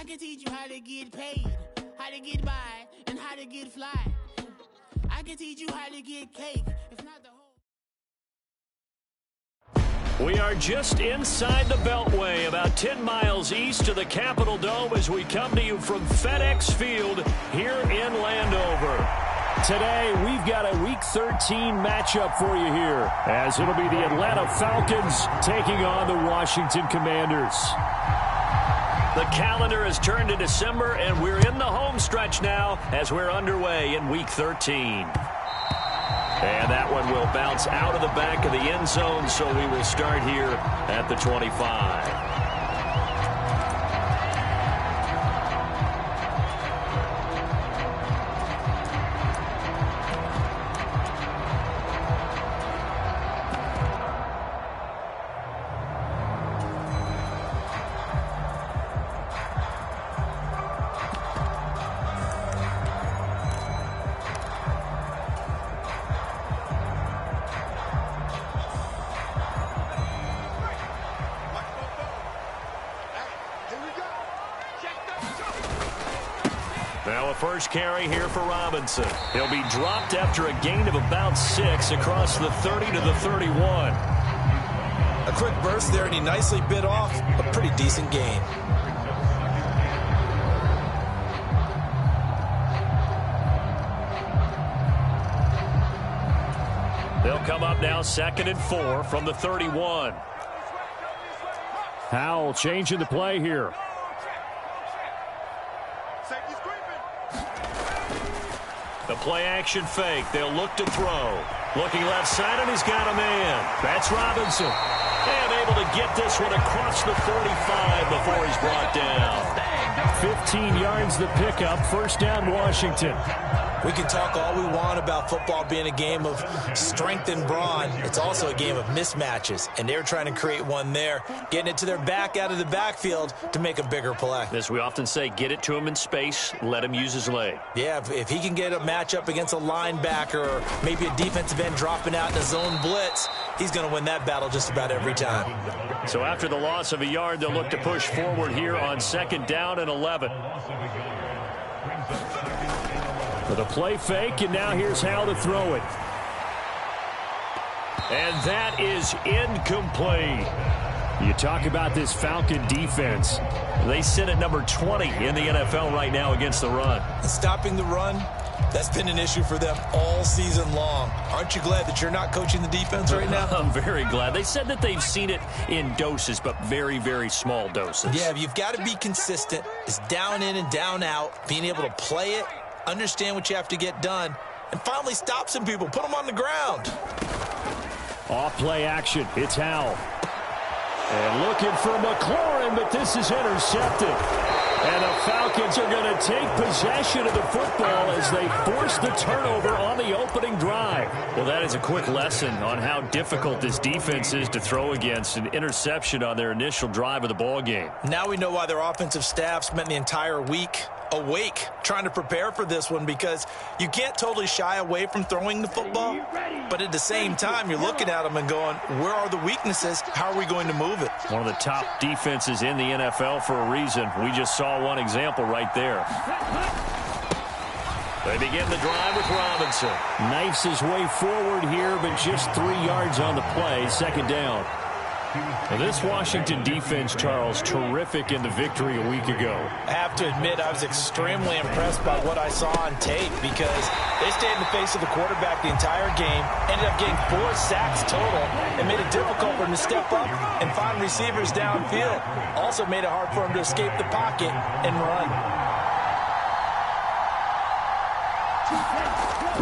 I can teach you how to get paid, how to get by, and how to get fly. I can teach you how to get cake, if not the whole. We are just inside the Beltway, about 10 miles east of the Capitol Dome as we come to you from FedEx Field here in Landover. Today, we've got a Week 13 matchup for you here, as it'll be the Atlanta Falcons taking on the Washington Commanders. The calendar has turned to December, and we're in the home stretch now as we're underway in Week 13. And that one will bounce out of the back of the end zone, so we will start here at the 25. Now a first carry here for Robinson. He'll be dropped after a gain of about 6 across the 30 to the 31. A quick burst there, and he nicely bit off a pretty decent gain. They'll come up now 2nd and 4 from the 31. Howell changing the play here. The play-action fake. They'll look to throw. Looking left side, and he's got a man. That's Robinson. And able to get this one across the 45 before he's brought down. 15 yards the pickup. First down, Washington. We can talk all we want about football being a game of strength and brawn. It's also a game of mismatches, and they're trying to create one there, getting it to their back out of the backfield to make a bigger play. As we often say, get it to him in space, let him use his leg. Yeah, if he can get a matchup against a linebacker or maybe a defensive end dropping out in a zone blitz, he's going to win that battle just about every time. So after the loss of a yard, they'll look to push forward here on 2nd down and 11. For the play fake, and now here's how to throw it. And that is incomplete. You talk about this Falcon defense. They sit at number 20 in the NFL right now against the run. Stopping the run, that's been an issue for them all season long. Aren't you glad that you're not coaching the defense right now? I'm very glad. They said that they've seen it in doses, but very, very small doses. Yeah, you've got to be consistent. It's down in and down out, being able to play it, understand what you have to get done, and finally stop some people, put them on the ground. Off play action, it's Howell. And looking for McLaurin, but this is intercepted. And the Falcons are going to take possession of the football as they force the turnover on the opening drive. Well, that is a quick lesson on how difficult this defense is to throw against. An interception on their initial drive of the ball game. Now we know why their offensive staff spent the entire week awake trying to prepare for this one, because you can't totally shy away from throwing the football, but at the same time you're looking at them and going, where are the weaknesses? How are we going to move it? One of the top defenses in the NFL for a reason. We just saw one example right there. They begin the drive with Robinson. Knifes his way forward here, but just 3 yards on the play. 2nd down. Now this Washington defense, Charles, terrific in the victory a week ago. I have to admit, I was extremely impressed by what I saw on tape, because they stayed in the face of the quarterback the entire game, ended up getting 4 sacks total, and made it difficult for him to step up and find receivers downfield. Also made it hard for him to escape the pocket and run.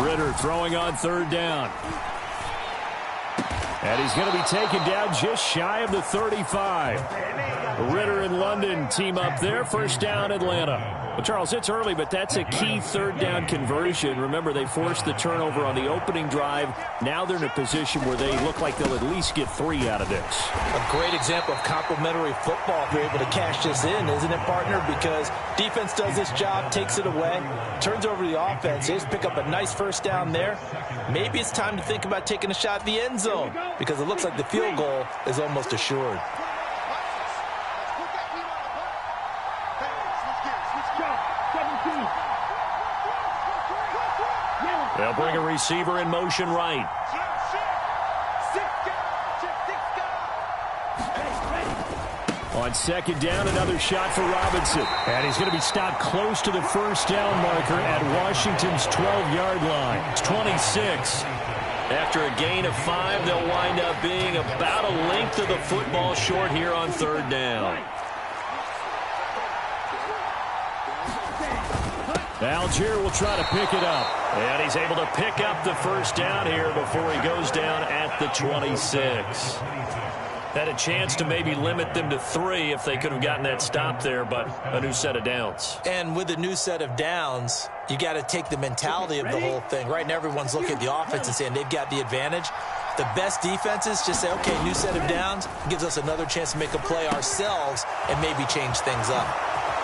Ritter throwing on 3rd down. And he's going to be taken down just shy of the 35. Ritter and London team up there. 1st down, Atlanta. Well, Charles, it's early, but that's a key 3rd down conversion. Remember, they forced the turnover on the opening drive. Now they're in a position where they look like they'll at least get 3 out of this. A great example of complementary football if you're able to cash this in, isn't it, partner? Because defense does this job, takes it away, turns over the offense. They just pick up a nice 1st down there. Maybe it's time to think about taking a shot at the end zone, because it looks like the field goal is almost assured. They'll bring a receiver in motion right. On second down, another shot for Robinson. And he's going to be stopped close to the first down marker at Washington's 12-yard line. It's 26. After a gain of 5, they'll wind up being about a length of the football short here on third down. Algier will try to pick it up. And he's able to pick up the first down here before he goes down at the 26. Had a chance to maybe limit them to 3 if they could have gotten that stop there, but a new set of downs. And with a new set of downs, you got to take the mentality of the whole thing. Right now, everyone's looking at the offense and saying they've got the advantage. The best defenses just say, okay, new set of downs, gives us another chance to make a play ourselves and maybe change things up.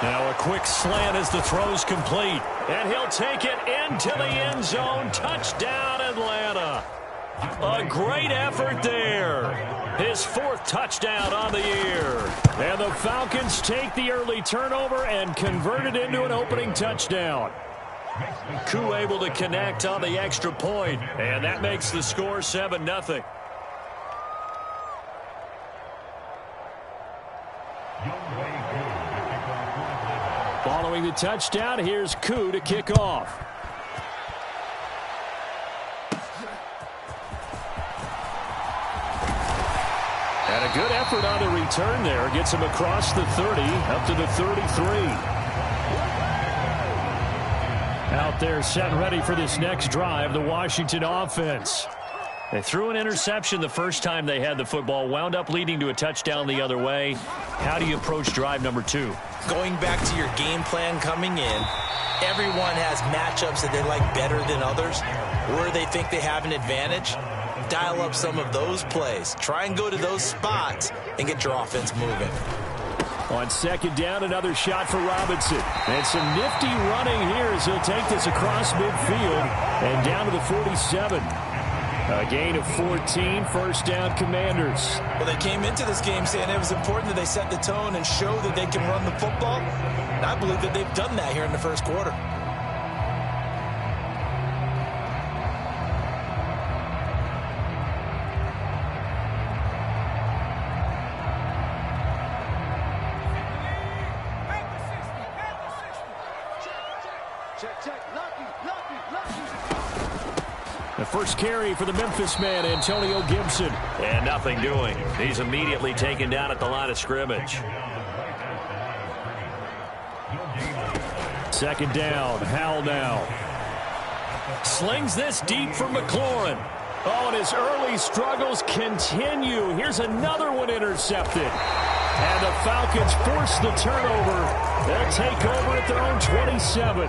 Now a quick slant as the throw's complete. And he'll take it into the end zone. Touchdown, Atlanta. A great effort there. His 4th touchdown on the year. And the Falcons take the early turnover and convert it into an opening touchdown. Koo able to connect on the extra point, and that makes the score 7-0. Following the touchdown, here's Koo to kick off. And a good effort on the return there. Gets him across the 30, up to the 33. Out there set and ready for this next drive, the Washington offense. They threw an interception the first time they had the football, wound up leading to a touchdown the other way. How do you approach drive number 2? Going back to your game plan coming in, everyone has matchups that they like better than others, where they think they have an advantage. Dial up some of those plays. Try and go to those spots and get your offense moving. On second down, another shot for Robinson. And some nifty running here as he'll take this across midfield and down to the 47. A gain of 14, first down Commanders. Well, they came into this game saying it was important that they set the tone and show that they can run the football. And I believe that they've done that here in the first quarter. The first carry for the Memphis man, Antonio Gibson. And nothing doing. He's immediately taken down at the line of scrimmage. Second down, Howell now. Slings this deep for McLaurin. Oh, and his early struggles continue. Here's another one intercepted. And the Falcons force the turnover. They'll take over at their own 27.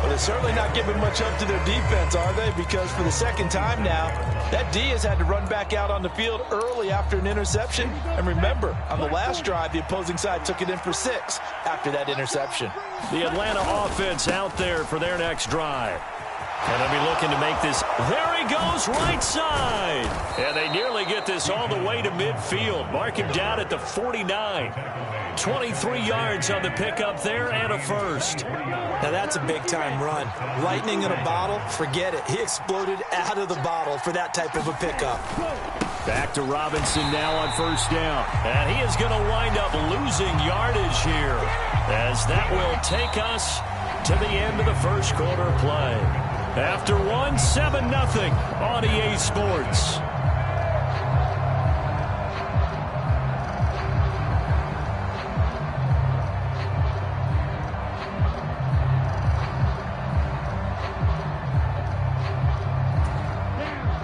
Well, they're certainly not giving much up to their defense, are they? Because for the second time now, that D has had to run back out on the field early after an interception. And remember, on the last drive, the opposing side took it in for 6 after that interception. The Atlanta offense out there for their next drive. And they'll be looking to make this. There he goes, right side. And they nearly get this all the way to midfield. Mark him down at the 49. 23 yards on the pickup there and a first. Now that's a big-time run. Lightning in a bottle, forget it. He exploded out of the bottle for that type of a pickup. Back to Robinson now on first down. And he is going to wind up losing yardage here, as that will take us to the end of the first quarter play. After 7-0 on EA Sports.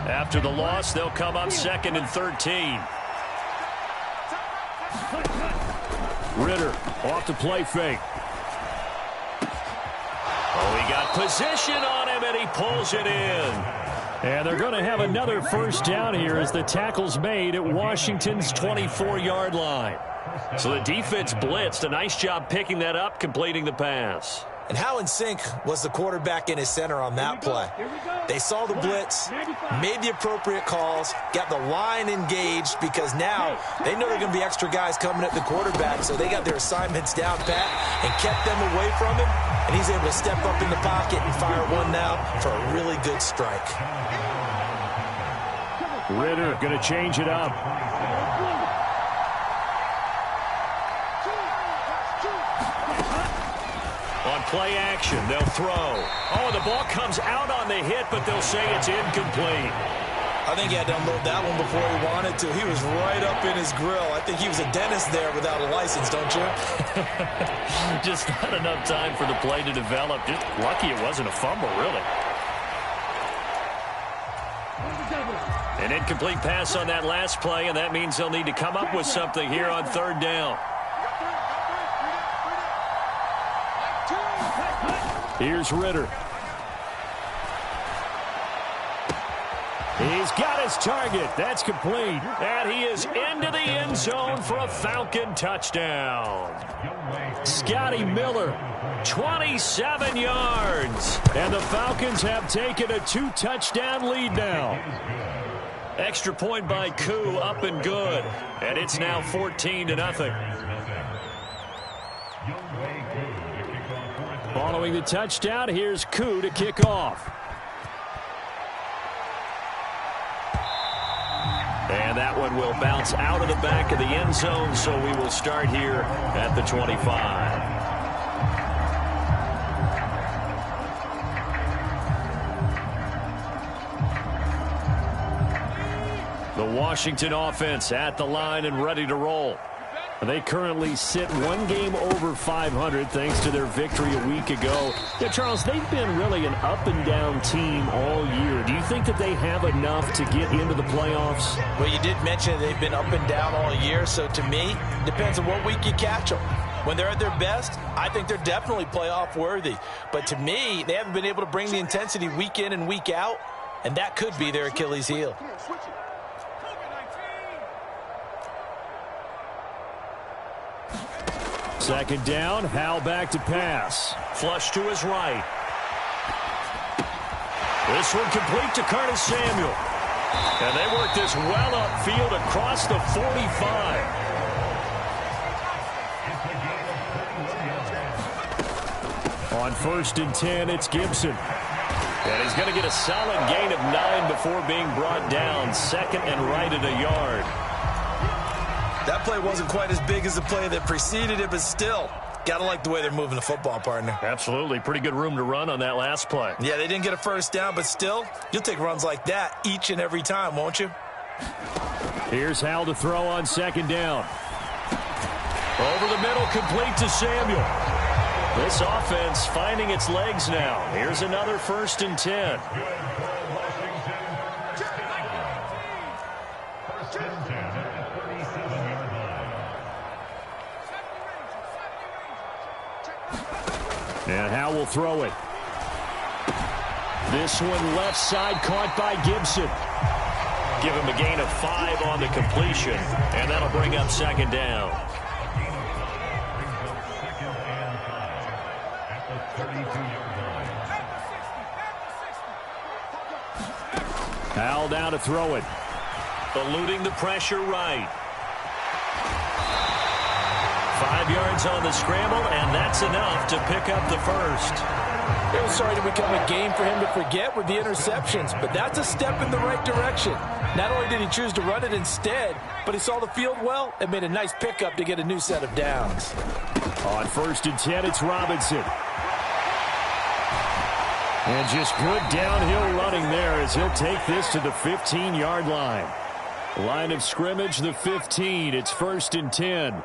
After the loss, they'll come up 2nd and 13. Ritter off to play fake. Oh, he got position on him, and he pulls it in. And they're going to have another first down here as the tackle's made at Washington's 24-yard line. So the defense blitzed. A nice job picking that up, completing the pass. And how in sync was the quarterback and his center on that play? They saw the blitz, made the appropriate calls, got the line engaged because now they know there are going to be extra guys coming at the quarterback, so they got their assignments down pat and kept them away from him, and he's able to step up in the pocket and fire one now for a really good strike. Ritter going to change it up. On play action, they'll throw. Oh, the ball comes out on the hit, but they'll say it's incomplete. I think he had to unload that one before he wanted to. He was right up in his grill. I think he was a dentist there without a license, don't you? Just not enough time for the play to develop. Just lucky it wasn't a fumble, really. An incomplete pass on that last play, and that means they'll need to come up with something here on third down. Here's Ritter. He's got his target. That's complete. And he is into the end zone for a Falcon touchdown. Scotty Miller, 27 yards. And the Falcons have taken a 2-touchdown lead now. Extra point by Koo, up and good. And it's now 14-0. Following the touchdown, here's Koo to kick off. And that one will bounce out of the back of the end zone, so we will start here at the 25. The Washington offense at the line and ready to roll. They currently sit one game over 500 thanks to their victory a week ago. Yeah, Charles, they've been really an up-and-down team all year. Do you think that they have enough to get into the playoffs? Well, you did mention they've been up and down all year, so to me, it depends on what week you catch them. When they're at their best, I think they're definitely playoff worthy. But to me, they haven't been able to bring the intensity week in and week out, and that could be their Achilles heel. Second down, Howell back to pass. Flush to his right. This one complete to Curtis Samuel. And they work this well upfield across the 45. On 1st and 10, it's Gibson. And he's going to get a solid gain of 9 before being brought down. Second and right at a yard. That play wasn't quite as big as the play that preceded it, but still, got to like the way they're moving the football, partner. Absolutely. Pretty good room to run on that last play. Yeah, they didn't get a first down, but still, you'll take runs like that each and every time, won't you? Here's Howell to throw on second down. Over the middle, complete to Samuel. This offense finding its legs now. Here's another 1st and 10. And Howell will throw it. This one left side caught by Gibson. Give him a gain of 5 on the completion, and that'll bring up second down. Howell down to throw it. Eluding the pressure right. 5 yards on the scramble, and that's enough to pick up the first. It was starting to become a game for him to forget with the interceptions, but that's a step in the right direction. Not only did he choose to run it instead, but he saw the field well and made a nice pickup to get a new set of downs. On 1st and 10, it's Robinson. And just good downhill running there as he'll take this to the 15-yard line. Line of scrimmage, the 15. It's 1st and 10.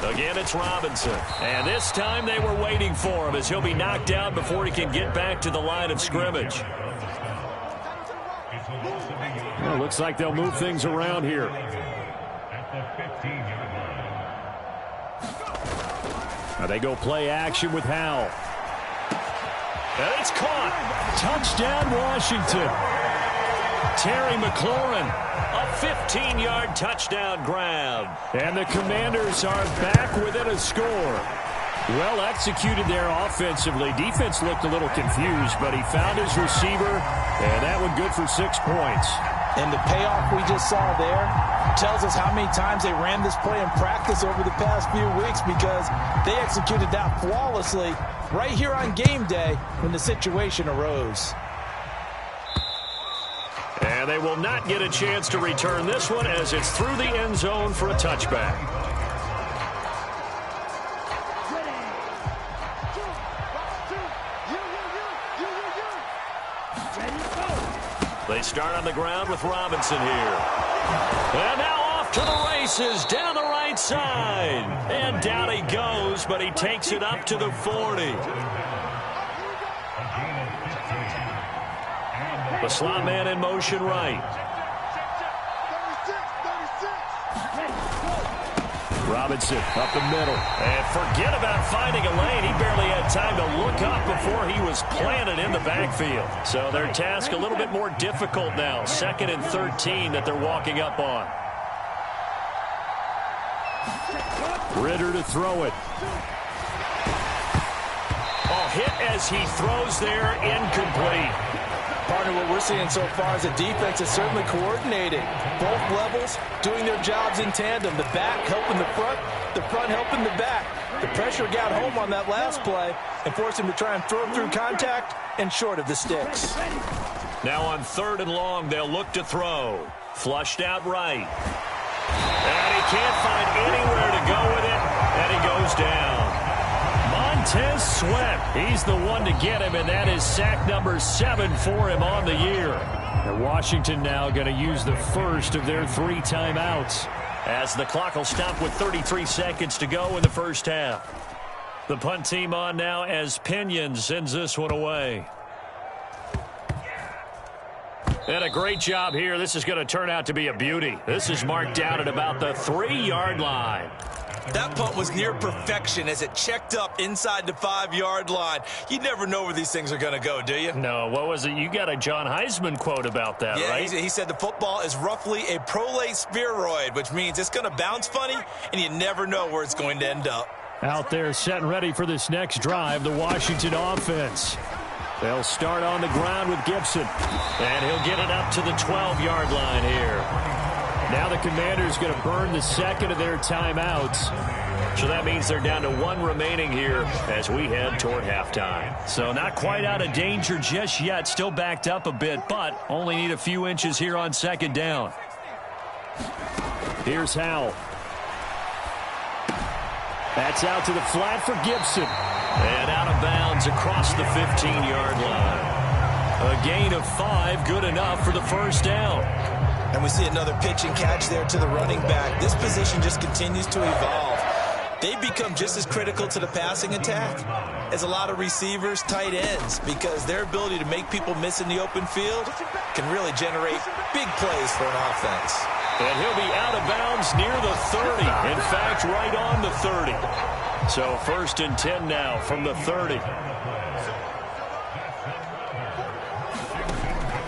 Again, it's Robinson. And this time they were waiting for him as he'll be knocked down before he can get back to the line of scrimmage. Well, looks like they'll move things around here. Now they go play action with Howell. And it's caught. Touchdown, Washington. Terry McLaurin, a 15-yard touchdown grab. And the Commanders are back within a score. Well executed there offensively. Defense looked a little confused, but he found his receiver, and that one good for 6 points. And the payoff we just saw there tells us how many times they ran this play in practice over the past few weeks, because they executed that flawlessly right here on game day when the situation arose. And they will not get a chance to return this one as it's through the end zone for a touchback. They start on the ground with Robinson here. And now off to the races down the right side. And down he goes, but he takes it up to the 40. The slot man in motion right. Robinson up the middle. And forget about finding a lane. He barely had time to look up before he was planted in the backfield. So their task a little bit more difficult now. 2nd and 13 that they're walking up on. Ritter to throw it. Oh, hit as he throws there, incomplete. Partner, what we're seeing so far is the defense is certainly coordinated. Both levels doing their jobs in tandem. The back helping the front helping the back. The pressure got home on that last play and forced him to try and throw through contact and short of the sticks. Now on 3rd and long, they'll look to throw. Flushed out right. And he can't find anywhere to go with it, and he goes down. Montez Sweat, he's the one to get him, and that is sack number 7 for him on the year. And Washington now going to use the first of their 3 timeouts, as the clock will stop with 33 seconds to go in the first half. The punt team on now as Pinion sends this one away. And a great job here. This is going to turn out to be a beauty. This is marked down at about the 3-yard line. That punt was near perfection as it checked up inside the 5-yard line. You never know where these things are going to go, do you? No, what was it? You got a John Heisman quote about that, right? He said the football is roughly a prolate spheroid, which means it's going to bounce funny, and you never know where it's going to end up. Out there set and ready for this next drive, the Washington offense. They'll start on the ground with Gibson, and he'll get it up to the 12-yard line here. Now the Commanders going to burn the 2nd of their timeouts. So that means they're down to 1 remaining here as we head toward halftime. So not quite out of danger just yet. Still backed up a bit, but only need a few inches here on 2nd down. Here's Howell. That's out to the flat for Gibson. And out of bounds across the 15-yard line. A gain of 5, good enough for the first down. And we see another pitch and catch there to the running back. This position just continues to evolve. They become just as critical to the passing attack as a lot of receivers, tight ends, because their ability to make people miss in the open field can really generate big plays for an offense. And he'll be out of bounds near the 30. In fact, right on the 30. So 1st and 10 now from the 30.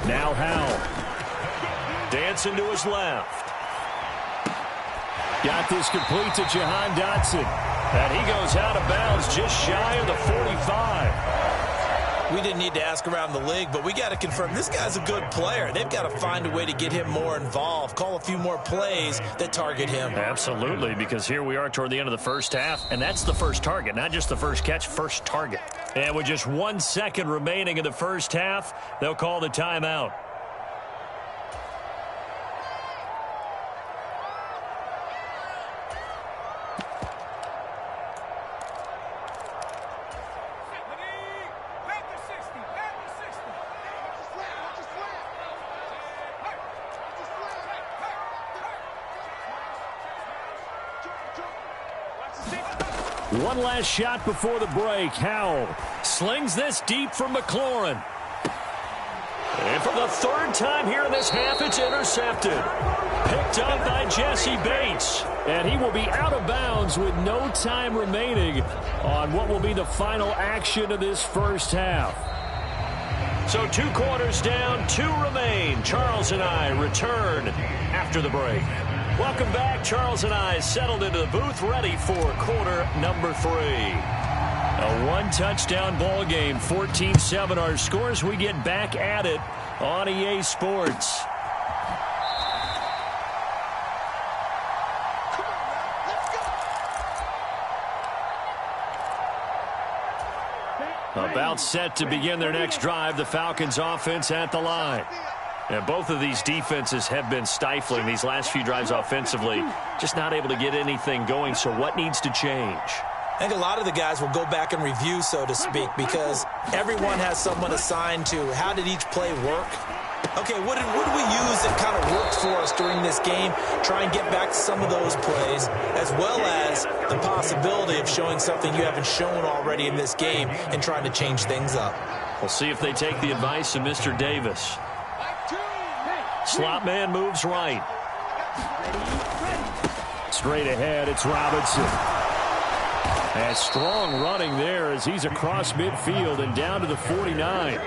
Now Howell. Dancing to his left. Got this complete to Jahan Dotson. And he goes out of bounds just shy of the 45. We didn't need to ask around the league, but we got to confirm this guy's a good player. They've got to find a way to get him more involved, call a few more plays that target him. Absolutely, because here we are toward the end of the first half, and that's the first target, not just the first catch, first target. And with just 1 second remaining in the first half, they'll call the timeout. One last shot before the break. Howell slings this deep from McLaurin. And for the 3rd time here in this half, it's intercepted. Picked up by Jesse Bates. And he will be out of bounds with no time remaining on what will be the final action of this first half. So 2 quarters down, 2 remain. Charles and I return after the break. Welcome back. Charles and I settled into the booth, ready for quarter number 3. A 1-touchdown ball game, 14-7 our scores. We get back at it on EA Sports. About set to begin their next drive, the Falcons offense at the line. And both of these defenses have been stifling these last few drives offensively. Just not able to get anything going, so what needs to change? I think a lot of the guys will go back and review, so to speak, because everyone has someone assigned to how did each play work. Okay, what did we use that kind of worked for us during this game? Try and get back to some of those plays, as well as the possibility of showing something you haven't shown already in this game and trying to change things up. We'll see if they take the advice of Mr. Davis. Slot man moves right. Straight ahead, it's Robinson. And strong running there as he's across midfield and down to the 49.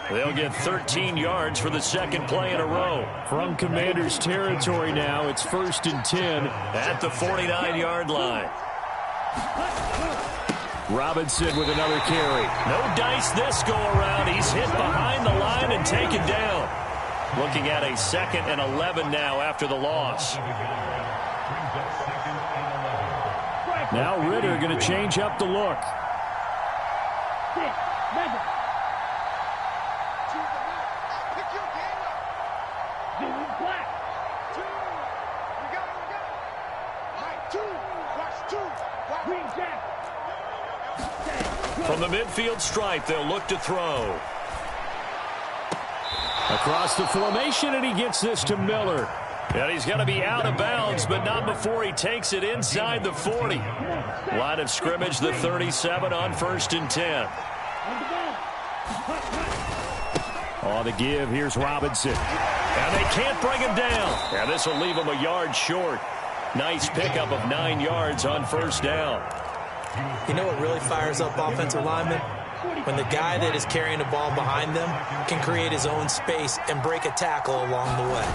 They'll get 13 yards for the second play in a row. From Commanders territory now, it's 1st and 10 at the 49-yard line. Robinson with another carry. No dice this go-around. He's hit behind the line and taken down. Looking at a 2nd and 11 now after the loss. Now Ritter going to change up the look. From the midfield stripe, they'll look to throw. Across the formation, and he gets this to Miller. And he's going to be out of bounds, but not before he takes it inside the 40. Line of scrimmage, the 37 on 1st and 10. On the give, here's Robinson. And they can't bring him down. And this will leave him a yard short. Nice pickup of 9 yards on 1st down. You know what really fires up offensive linemen? When the guy that is carrying the ball behind them can create his own space and break a tackle along the way.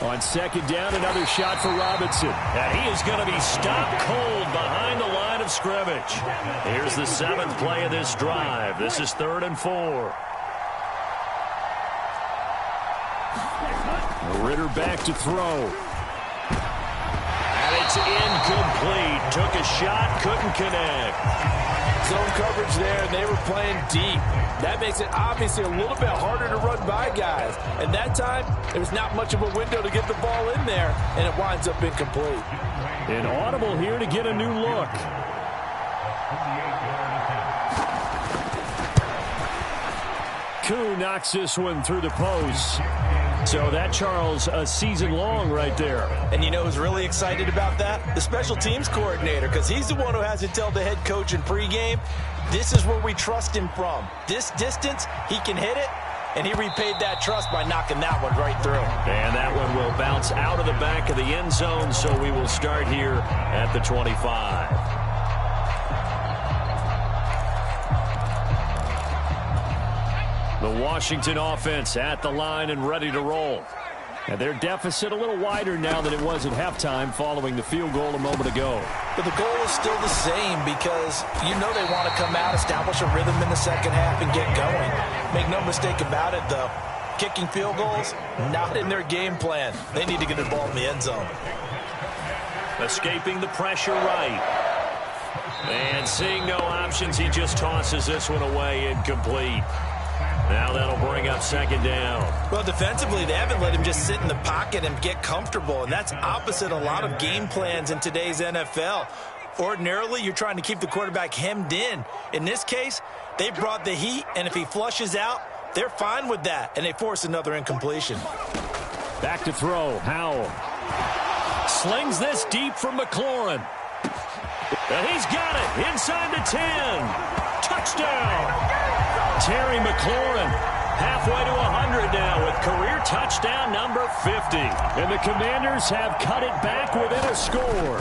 On 2nd down, another shot for Robinson. And he is going to be stopped cold behind the line of scrimmage. Here's the 7th play of this drive. This is 3rd and 4. Ritter back to throw. And it's incomplete. Took a shot, couldn't connect. Zone coverage there, and they were playing deep. That makes it obviously a little bit harder to run by guys. And that time, there's not much of a window to get the ball in there, and it winds up incomplete. An audible here to get a new look. Koo knocks this one through the post. So that, Charles, a season long right there. And you know who's really excited about that? The special teams coordinator, because he's the one who has to tell the head coach in pregame, this is where we trust him from. This distance, he can hit it, and he repaid that trust by knocking that one right through. And that one will bounce out of the back of the end zone, so we will start here at the 25. The Washington offense at the line and ready to roll. And their deficit a little wider now than it was at halftime following the field goal a moment ago. But the goal is still the same because you know they want to come out, establish a rhythm in the second half, and get going. Make no mistake about it, though. Kicking field goals, not in their game plan. They need to get the ball in the end zone. Escaping the pressure right. And seeing no options, he just tosses this one away, incomplete. Now that'll bring up 2nd down. Well, defensively, they haven't let him just sit in the pocket and get comfortable, and that's opposite a lot of game plans in today's NFL. Ordinarily, you're trying to keep the quarterback hemmed in. In this case, they brought the heat, and if he flushes out, they're fine with that, and they force another incompletion. Back to throw, Howell. Slings this deep from McLaurin. And he's got it inside the 10. Touchdown. Terry McLaurin halfway to 100 now with career touchdown number 50. And the Commanders have cut it back within a score.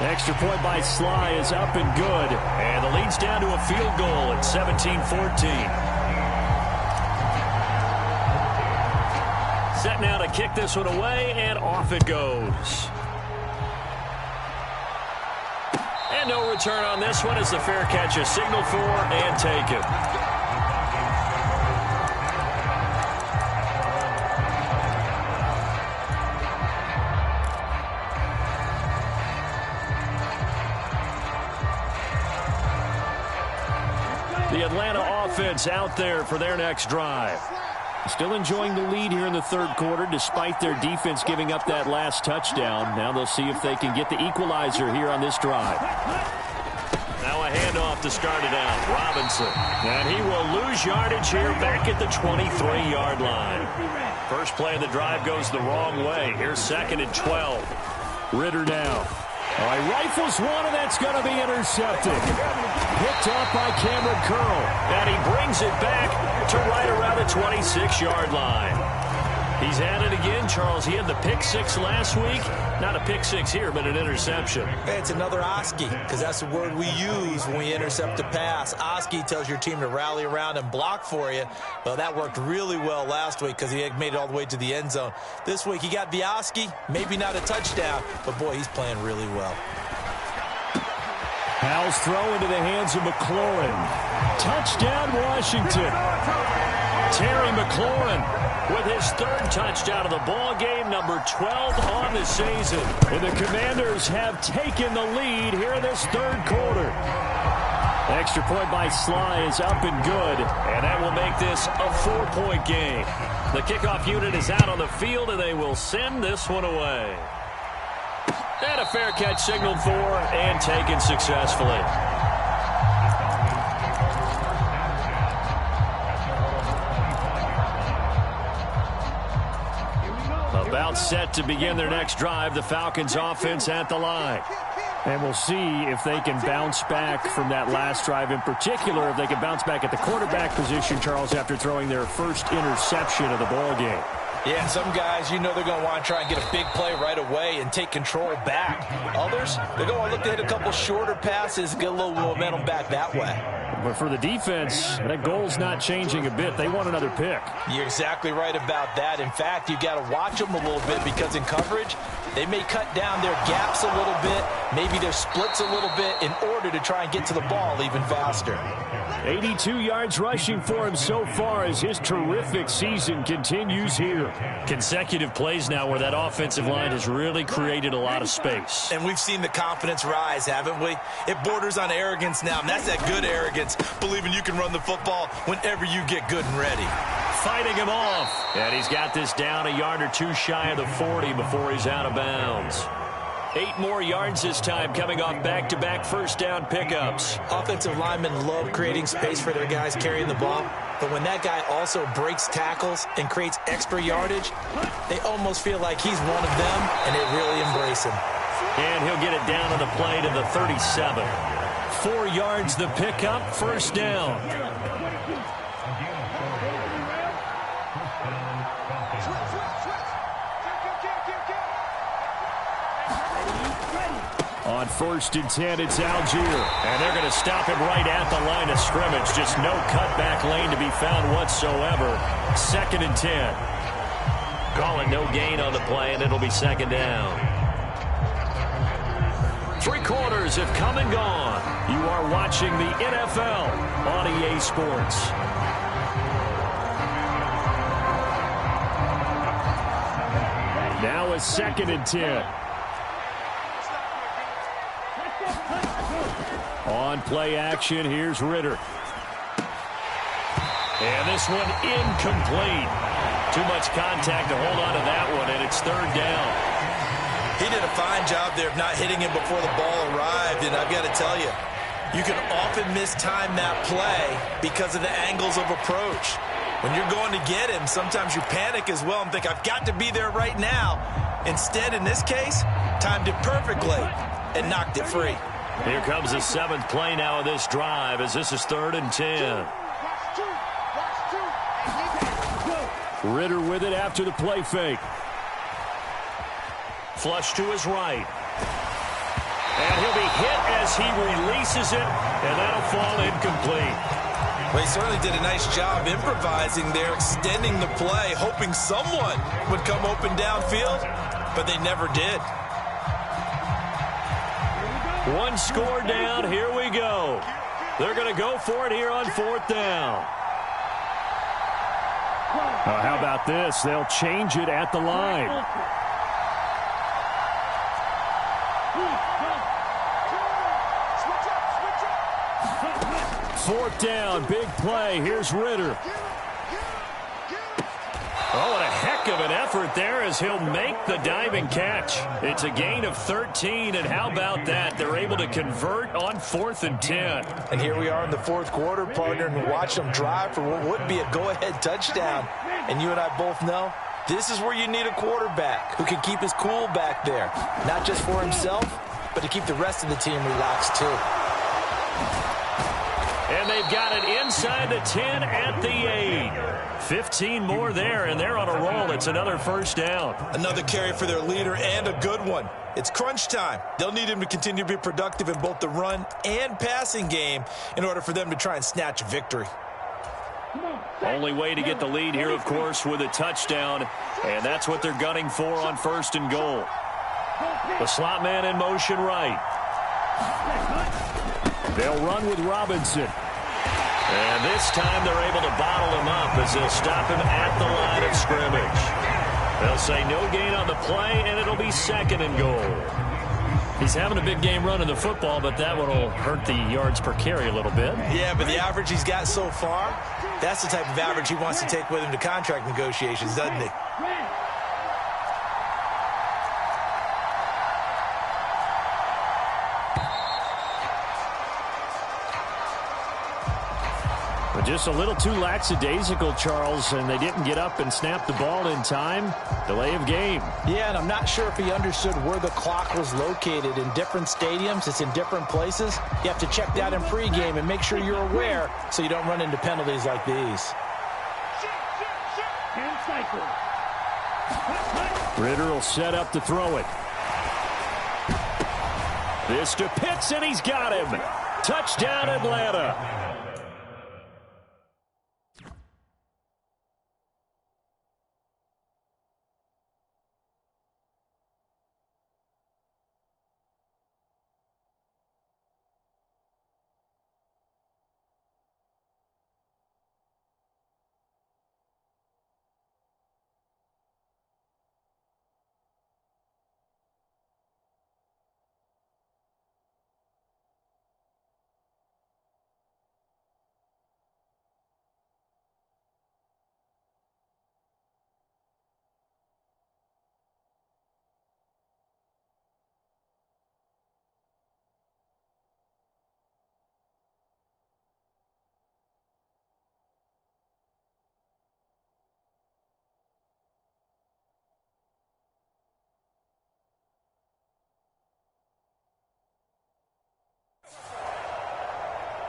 Extra point by Sly is up and good. And the lead's down to a field goal at 17-14. Set now to kick this one away, and off it goes. And no return on this one as the fair catch is signaled for and taken. The Atlanta offense out there for their next drive. Still enjoying the lead here in the third quarter despite their defense giving up that last touchdown. Now they'll see if they can get the equalizer here on this drive. Now a handoff to start it out. Robinson. And he will lose yardage here back at the 23-yard line. First play of the drive goes the wrong way. Here's 2nd and 12. Ritter now. All right, rifles one, and that's going to be intercepted. Picked up by Cameron Curl. And he brings it back to right around the 26-yard line. He's had it again, Charles. He had the pick six last week. Not a pick six here, but an interception. Hey, it's another Oski, because that's the word we use when we intercept a pass. Oski tells your team to rally around and block for you. Well, that worked really well last week because he had made it all the way to the end zone. This week, he got the Oski, maybe not a touchdown, but, boy, he's playing really well. Howell's throw into the hands of McLaurin. Touchdown, Washington. Terry McLaurin with his 3rd touchdown of the ball game, number 12 on the season. And the Commanders have taken the lead here in this 3rd quarter. Extra point by Sly is up and good, and that will make this a 4-point game. The kickoff unit is out on the field, and they will send this one away. And a fair catch signaled for and taken successfully. About set to begin their next drive, the Falcons offense at the line. And we'll see if they can bounce back from that last drive in particular, if they can bounce back at the quarterback position, Charles, after throwing their first interception of the ball game. Yeah, and some guys, you know they're going to want to try and get a big play right away and take control back. Others, they're going to look to hit a couple shorter passes, get a little momentum back that way. But for the defense, that goal's not changing a bit. They want another pick. You're exactly right about that. In fact, you got to watch them a little bit because in coverage, they may cut down their gaps a little bit, maybe their splits a little bit in order to try and get to the ball even faster. 82 yards rushing for him so far as his terrific season continues here. Consecutive plays now where that offensive line has really created a lot of space. And we've seen the confidence rise, haven't we? It borders on arrogance now, and that's that good arrogance, believing you can run the football whenever you get good and ready. Fighting him off. And he's got this down a yard or two shy of the 40 before he's out of bounds. 8 more yards this time coming off back-to-back first down pickups. Offensive linemen love creating space for their guys carrying the ball, but when that guy also breaks tackles and creates extra yardage, they almost feel like he's one of them, and they really embrace him. And he'll get it down on the play to the 37. 4 yards the pickup, first down. On 1st and 10, it's Algier. And they're going to stop him right at the line of scrimmage. Just no cutback lane to be found whatsoever. 2nd and 10. Calling no gain on the play, and it'll be 2nd down. 3 quarters have come and gone. You are watching the NFL on EA Sports. Now a 2nd and 10. On play action, here's Ritter. And this one incomplete. Too much contact to hold on to that one, and it's 3rd down. He did a fine job there of not hitting him before the ball arrived, and I've got to tell you, you can often mistime that play because of the angles of approach. When you're going to get him, sometimes you panic as well and think, I've got to be there right now. Instead, in this case, timed it perfectly and knocked it free. Here comes the 7th play now of this drive as this is 3rd and 10. Ritter with it after the play fake. Flush to his right. And he'll be hit as he releases it, and that'll fall incomplete. Well, he certainly did a nice job improvising there, extending the play, hoping someone would come open downfield, but they never did. One score down. Here we go. They're going to go for it here on 4th down. How about this? They'll change it at the line. Fourth down, big play. Here's Ritter. Oh, and a heck of an effort there as he'll make the diving catch. It's a gain of 13, and how about that? They're able to convert on 4th and 10. And here we are in the 4th quarter, partner, and watch them drive for what would be a go-ahead touchdown. And you and I both know this is where you need a quarterback who can keep his cool back there, not just for himself, but to keep the rest of the team relaxed too. And they've got it inside the 10 at the 8. 15 more there, and they're on a roll. It's another first down. Another carry for their leader, and a good one. It's crunch time. They'll need him to continue to be productive in both the run and passing game in order for them to try and snatch a victory. Only way to get the lead here, of course, with a touchdown, and that's what they're gunning for on 1st and goal. The slot man in motion right. They'll run with Robinson. And this time they're able to bottle him up as they'll stop him at the line of scrimmage. They'll say no gain on the play, and it'll be 2nd and goal. He's having a big game running the football, but that one will hurt the yards per carry a little bit. Yeah, but the average he's got so far, that's the type of average he wants to take with him to contract negotiations, doesn't he? Just a little too lackadaisical, Charles, and they didn't get up and snap the ball in time. Delay of game. Yeah, and I'm not sure if he understood where the clock was located. In different stadiums, it's in different places. You have to check that in pregame and make sure you're aware so you don't run into penalties like these. Ritter will set up to throw it. This to Pitts, and he's got him. Touchdown, Atlanta.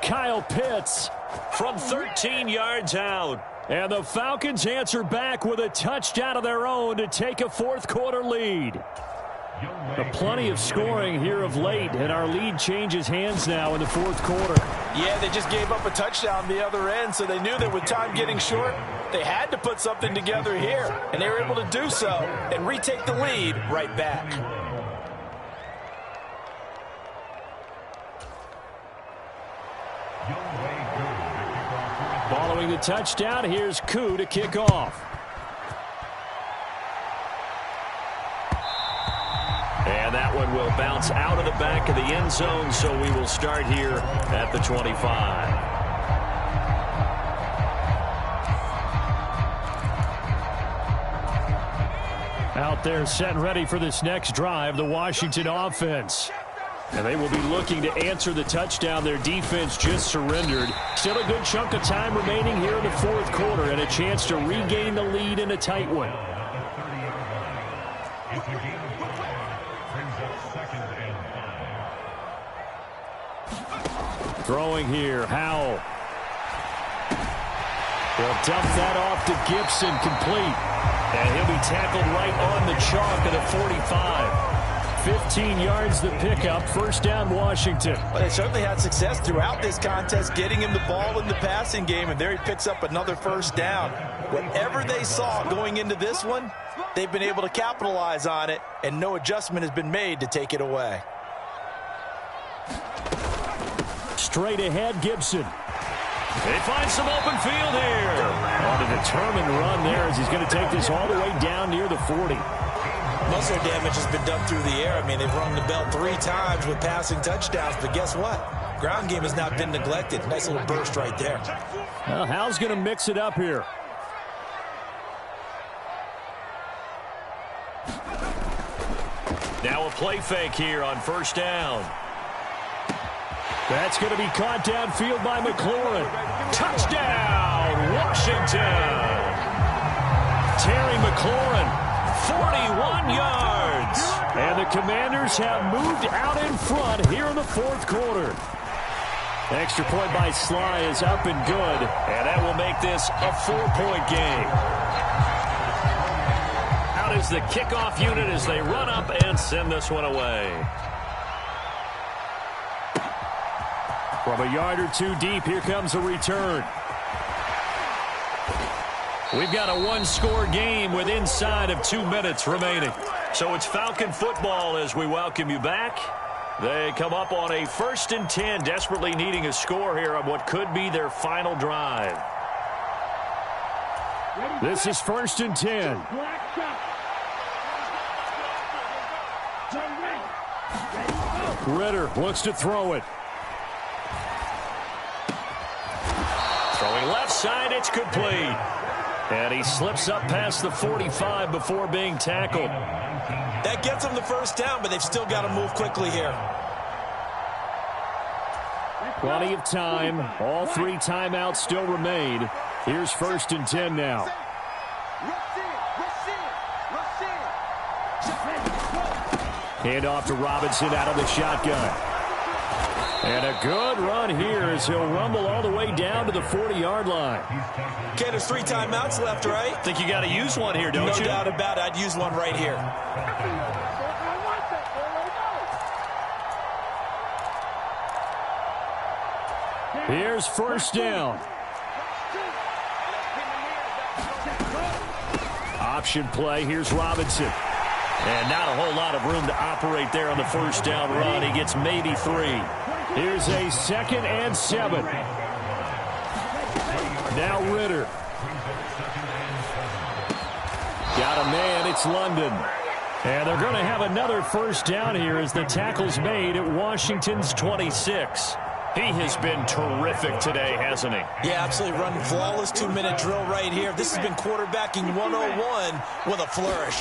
Kyle Pitts from 13 yards out. And the Falcons answer back with a touchdown of their own to take a 4th quarter lead. Plenty of scoring here of late, and our lead changes hands now in the 4th quarter. Yeah, they just gave up a touchdown the other end, so they knew that with time getting short, they had to put something together here, and they were able to do so and retake the lead right back. Following the touchdown, here's Koo to kick off. And that one will bounce out of the back of the end zone, so we will start here at the 25. Out there set and ready for this next drive, the Washington offense. And they will be looking to answer the touchdown their defense just surrendered. Still a good chunk of time remaining here in the 4th quarter and a chance to regain the lead in a tight one. Throwing here, Howell. They'll dump that off to Gibson, complete. And he'll be tackled right on the chalk of the 45. 15 yards the pickup. First down, Washington. Well, they certainly had success throughout this contest getting him the ball in the passing game, and there he picks up another first down. Whatever they saw going into this one, they've been able to capitalize on it, and no adjustment has been made to take it away. Straight ahead, Gibson. They find some open field here. On a determined run there as he's going to take this all the way down near the 40. Muscle damage has been done through the air. I mean, they've rung the bell 3 times with passing touchdowns, but guess what? Ground game has not been neglected. Nice little burst right there. Well, Hal's going to mix it up here. Now a play fake here on first down. That's going to be caught downfield by McLaurin. Touchdown, Washington. Terry McLaurin. 41 yards. And the Commanders have moved out in front here in the fourth quarter. Extra point by Sly is up and good. And that will make this a 4-point game. Out is the kickoff unit as they run up and send this one away. From a yard or two deep, here comes a return. We've got a one-score game with inside of 2 minutes remaining. So it's Falcon football as we welcome you back. They come up on a 1st and 10, desperately needing a score here on what could be their final drive. This is 1st and 10. Ritter looks to throw it. Throwing left side, it's complete. And he slips up past the 45 before being tackled. That gets them the first down, but they've still got to move quickly here. Plenty of time. All 3 timeouts still remain. Here's 1st and 10 now. Hand off to Robinson out of the shotgun. And a good run here as he'll rumble all the way down to the 40-yard line. Okay, there's 3 timeouts left, right? Think you got to use one here, don't you? No doubt about it. I'd use one right here. Here's first down. Option play. Here's Robinson. And not a whole lot of room to operate there on the first down run. He gets maybe 3. Here's a 2nd and 7. Now Ritter. Got a man. It's London. And they're going to have another first down here as the tackle's made at Washington's 26. He has been terrific today, hasn't he? Yeah, absolutely running flawless 2-minute drill right here. This has been quarterbacking 101 with a flourish.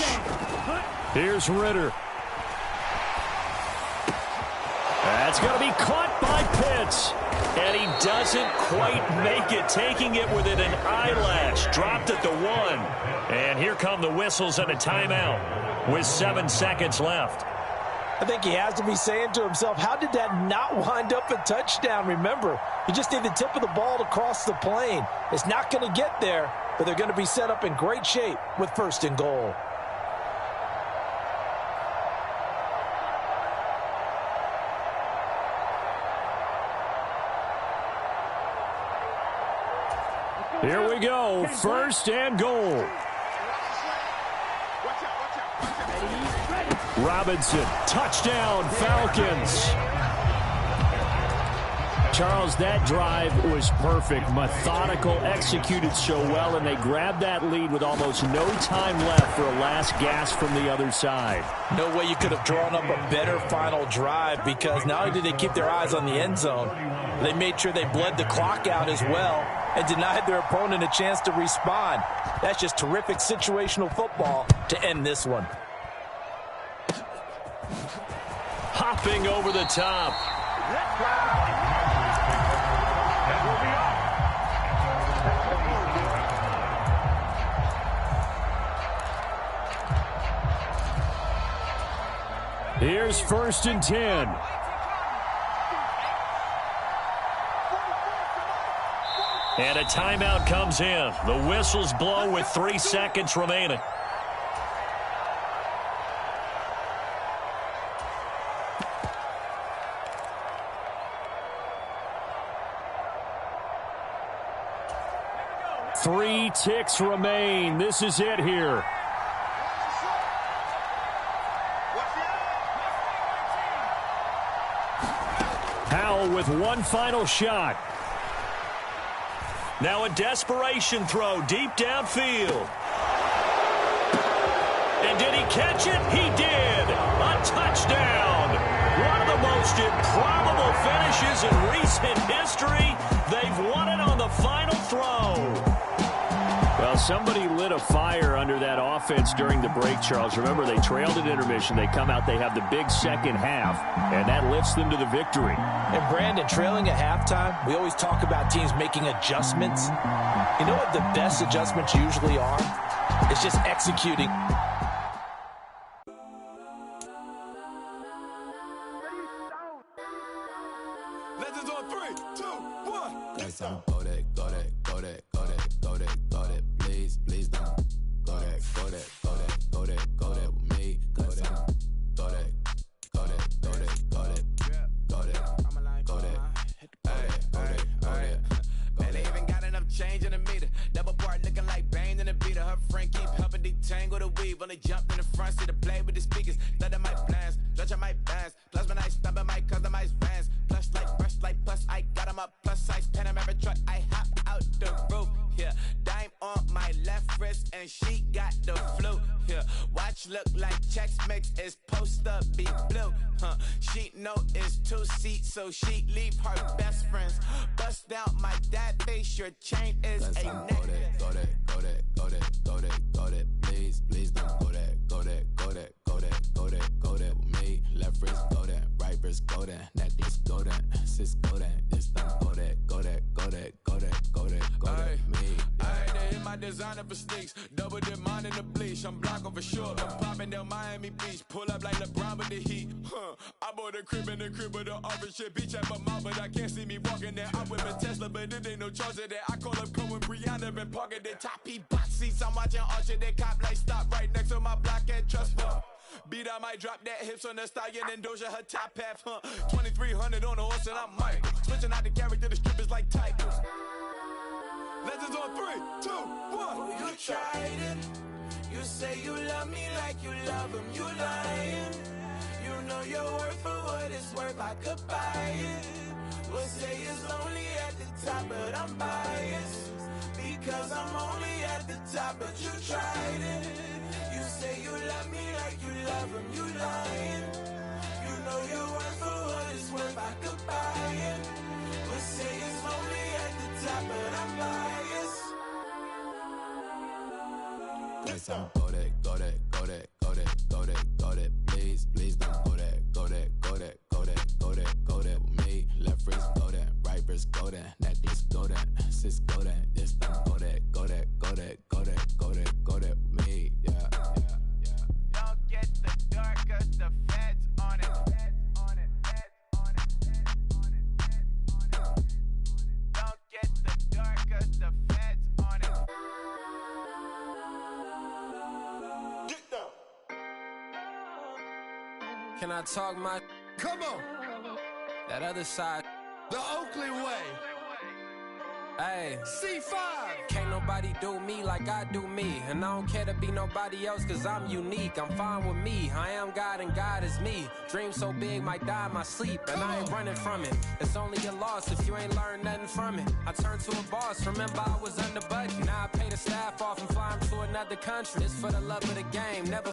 Here's Ritter. That's going to be caught by Pitts. And he doesn't quite make it, taking it within an eyelash. Dropped at the 1. And here come the whistles and a timeout with 7 seconds left. I think he has to be saying to himself, how did that not wind up a touchdown? Remember, you just need the tip of the ball to cross the plane. It's not going to get there, but they're going to be set up in great shape with 1st and goal. Here we go, 1st and goal. Robinson, touchdown, Falcons. Charles, that drive was perfect. Methodical, executed so well, and they grabbed that lead with almost no time left for a last gasp from the other side. No way you could have drawn up a better final drive, because not only did they keep their eyes on the end zone, they made sure they bled the clock out as well and denied their opponent a chance to respond. That's just terrific situational football to end this one. Hopping over the top. Here's 1st and 10. And a timeout comes in. The whistles blow with 3 seconds remaining. 3 ticks remain. This is it here. Powell with one final shot. Now a desperation throw deep downfield. And did he catch it? He did. A touchdown. One of the most improbable finishes in recent history. They've won it on the final throw. Well, somebody lit a fire under that offense during the break, Charles. Remember, they trailed at intermission. They come out, they have the big second half, and that lifts them to the victory. And, Brandon, trailing at halftime, we always talk about teams making adjustments. You know what the best adjustments usually are? It's just executing. Legends on 3, 2, 1. Next time, go there, go there, go there, go there, go there, go there. Please, please don't. Go there, go there, go there, go there, go there with me. Go there, go there, go there, go there, go there, go there, go there, go there, go there. Man, they even got enough change in the meter. Double part looking like Bane in the beater. Her friend keep helping detangle the weave. When they jumped in the front seat to play with the speakers. Thunder might blast, judge my bands. Plus when I stumble my customized vans. Plush like brush like plus I got them up. Plus size Panamera truck. I hop out the roof. Yeah, dime on my left wrist and she got the flu. Yeah, watch look like Chex Mix is post up be blue. She know it's 2 seats, so she leave her best friends. Bust down my dad face. Your chain is a neck. Go there, go there, go there, go there, go there, go there. Please, please don't go there, go there, go there, go there, go there, go there with me. Left wrist go there, right wrist go there, necklace go there, sis go there, this time go there, go there, go there, go there, go there, go there with me. I had to hit my designer for sneaks. Double dip mine in the bleach. I'm blocking for sure. I'm popping down Miami Beach. Pull up like LeBron with the heat. I bought a crib in the crib with the office shit. Beach at my mouth, but I can't see me walking there. I'm with a Tesla, but it ain't no charge of that. I call up Cohen, Brianna, and parking the top P box seats. I'm watching Archer. They cop like stop right next to my block at Trust Fund. Beat, I might drop that hips on the stallion and Doja her top half. 2300 on the horse and I'm Mike. Switching out the character, the strippers like Tigers. Legends on 3, 2, 1. You tried it. You say you love me like you love him. You lying. You know your worth for what it's worth. I could buy it. We'll say it's only at the top, but I'm biased. Because I'm only at the top, but you tried it. You say you love me like you love him. You lying. You know your worth for what it's worth. I could buy it. We'll say it's only at the top, but I'm biased. Next time, go there, go there, go there, go there, go there, go there. Please, please don't go there, go there, go there, go there, go there, go there with me. Left wrist go there, right wrist go there, necklace go there, sis go there, this time go there, go there, go there, go there, go there, go there with me. Yeah, yeah, yeah. Don't get the dark, cause the feds on it. Feds on it, feds on it, feds on it, feds on it. Don't get the dark, cause the feds on it. Get down. Can I talk my... Come on. That other side... The Oakley way. Hey. C5. Can't nobody do me like I do me. And I don't care to be nobody else cause I'm unique. I'm fine with me. I am God and God is me. Dream so big might die in my sleep. And I ain't running from it. It's only a loss if you ain't learned nothing from it. I turned to a boss. Remember I was under budget. Now I pay the staff off and fly them to another country. It's for the love of the game. Never